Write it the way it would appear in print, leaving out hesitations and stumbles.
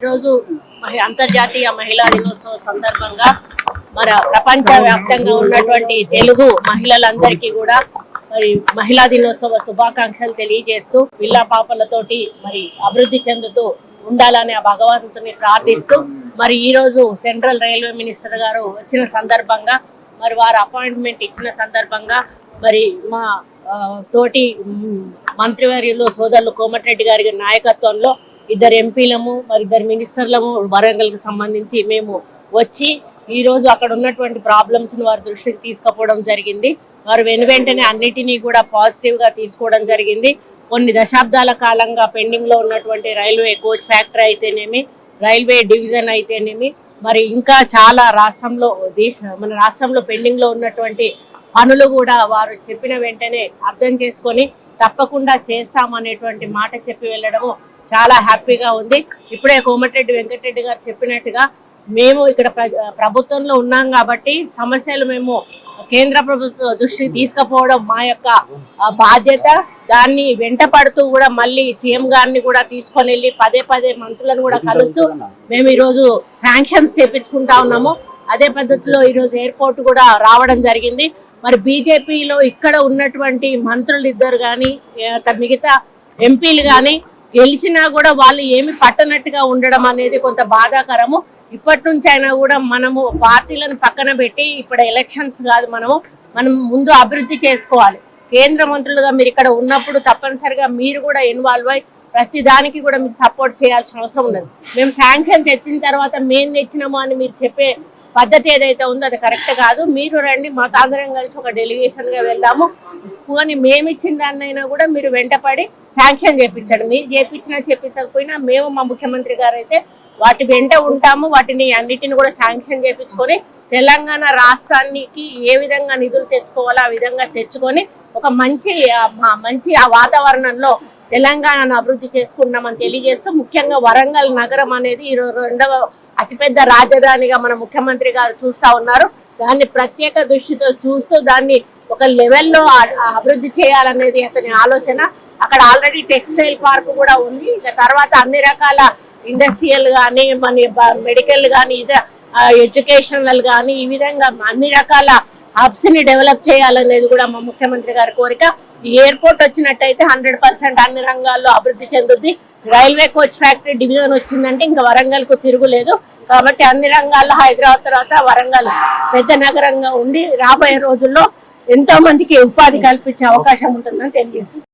రోజు అంతర్జాతీయ మహిళా దినోత్సవం సందర్భంగా మన ప్రపంచ వ్యాప్తంగా ఉన్నటువంటి తెలుగు మహిళలందరికీ కూడా మరి మహిళా దినోత్సవ శుభాకాంక్షలు తెలియజేస్తూ పిల్ల పాపలతోటి మరి అభివృద్ధి చెందుతూ ఉండాలని ఆ భగవంతుని ప్రార్థిస్తూ మరి ఈ రోజు సెంట్రల్ రైల్వే మినిస్టర్ గారు వచ్చిన సందర్భంగా మరి వారు అపాయింట్మెంట్ ఇచ్చిన సందర్భంగా మరి మా తోటి మంత్రివర్యులు సోదరులు కోమటిరెడ్డి గారి నాయకత్వంలో ఇద్దరు ఎంపీలము మరి ఇద్దరు మినిస్టర్లము వరంగల్కి సంబంధించి మేము వచ్చి ఈ రోజు అక్కడ ఉన్నటువంటి ప్రాబ్లమ్స్ ని వారి దృష్టికి తీసుకుపోవడం జరిగింది. వారు వెంటనే అన్నిటినీ కూడా పాజిటివ్ గా తీసుకోవడం జరిగింది. కొన్ని దశాబ్దాల కాలంగా పెండింగ్ లో ఉన్నటువంటి రైల్వే కోచ్ ఫ్యాక్టరీ అయితేనేమి, రైల్వే డివిజన్ అయితేనేమి, మరి ఇంకా చాలా మన రాష్ట్రంలో పెండింగ్ లో ఉన్నటువంటి పనులు కూడా వారు చెప్పిన వెంటనే అర్థం చేసుకొని తప్పకుండా చేస్తామనేటువంటి మాట చెప్పి వెళ్ళడము చాలా హ్యాపీగా ఉంది. ఇప్పుడే కోమటిరెడ్డి వెంకటరెడ్డి గారు చెప్పినట్టుగా మేము ఇక్కడ ప్రభుత్వంలో ఉన్నాం కాబట్టి సమస్యలు మేము కేంద్ర ప్రభుత్వ దృష్టికి తీసుకుపోవడం మా యొక్క బాధ్యత. దాన్ని వెంట పడుతూ కూడా మళ్ళీ సీఎం గారిని కూడా తీసుకొని వెళ్ళి పదే మంత్రులను కూడా కలుస్తూ మేము ఈరోజు శాంక్షన్స్ చేపించుకుంటా ఉన్నాము. అదే పద్ధతిలో ఈరోజు ఎయిర్పోర్ట్ కూడా రావడం జరిగింది. మరి బీజేపీలో ఇక్కడ ఉన్నటువంటి మంత్రులు ఇద్దరు కానీ మిగతా ఎంపీలు కానీ గెలిచినా కూడా వాళ్ళు ఏమి పట్టనట్టుగా ఉండడం అనేది కొంత బాధాకరము. ఇప్పటి నుంచి అయినా కూడా మనము పార్టీలను పక్కన పెట్టి ఇప్పుడు ఎలక్షన్స్ కాదు, మనం ముందు అభివృద్ధి చేసుకోవాలి. కేంద్ర మంత్రులుగా మీరు ఇక్కడ ఉన్నప్పుడు తప్పనిసరిగా మీరు కూడా ఇన్వాల్వ్ అయ్యి ప్రతి దానికి కూడా మీరు సపోర్ట్ చేయాల్సిన అవసరం ఉన్నది. మేము శాంక్షన్ తెచ్చిన తర్వాత మేము తెచ్చినాము అని మీరు చెప్పే పద్ధతి ఏదైతే ఉందో అది కరెక్ట్ కాదు. మీరు రండి, మాకు అందరం కలిసి ఒక డెలిగేషన్ గా వెళ్దాము. కానీ మేము ఇచ్చిన దాన్నైనా కూడా మీరు వెంటపడి శాంక్షన్ చేయించండి. మీరు చేయించకపోయినా మేము మా ముఖ్యమంత్రి గారు అయితే వాటి వెంట ఉంటాము. వాటిని అన్నిటిని కూడా శాంక్షన్ చేయించుకొని తెలంగాణ రాష్ట్రానికి ఏ విధంగా నిధులు తెచ్చుకోవాలో ఆ విధంగా తెచ్చుకొని ఒక మంచి ఆ వాతావరణంలో తెలంగాణను అభివృద్ధి చేసుకుంటామని తెలియజేస్తూ, ముఖ్యంగా వరంగల్ నగరం అనేది ఈ రెండవ అతిపెద్ద రాజధానిగా మన ముఖ్యమంత్రి గారు చూస్తా ఉన్నారు. దాన్ని ప్రత్యేక దృష్టితో చూస్తూ దాన్ని ఒక లెవెల్లో అభివృద్ధి చేయాలనేది అతని ఆలోచన. అక్కడ ఆల్రెడీ టెక్స్టైల్ పార్క్ కూడా ఉంది. ఇక తర్వాత అన్ని రకాల ఇండస్ట్రియల్ కానీ మన మెడికల్ కానీ ఎడ్యుకేషనల్ కానీ ఈ విధంగా అన్ని రకాల హబ్స్ ని డెవలప్ చేయాలనేది కూడా మా ముఖ్యమంత్రి గారి కోరిక. ఈ ఎయిర్పోర్ట్ వచ్చినట్టయితే 100% అన్ని రంగాల్లో అభివృద్ధి చెందుద్ది. రైల్వే కోచ్ ఫ్యాక్టరీ డివిజన్ వచ్చిందంటే ఇంకా వరంగల్ కు తిరుగులేదు. కాబట్టి అన్ని రంగాల్లో హైదరాబాద్ తర్వాత వరంగల్ పెద్ద నగరంగా ఉండి రాబోయే రోజుల్లో ఎంతో మందికి ఉపాధి కల్పించే అవకాశం ఉంటుందని తెలియజేస్తుంది.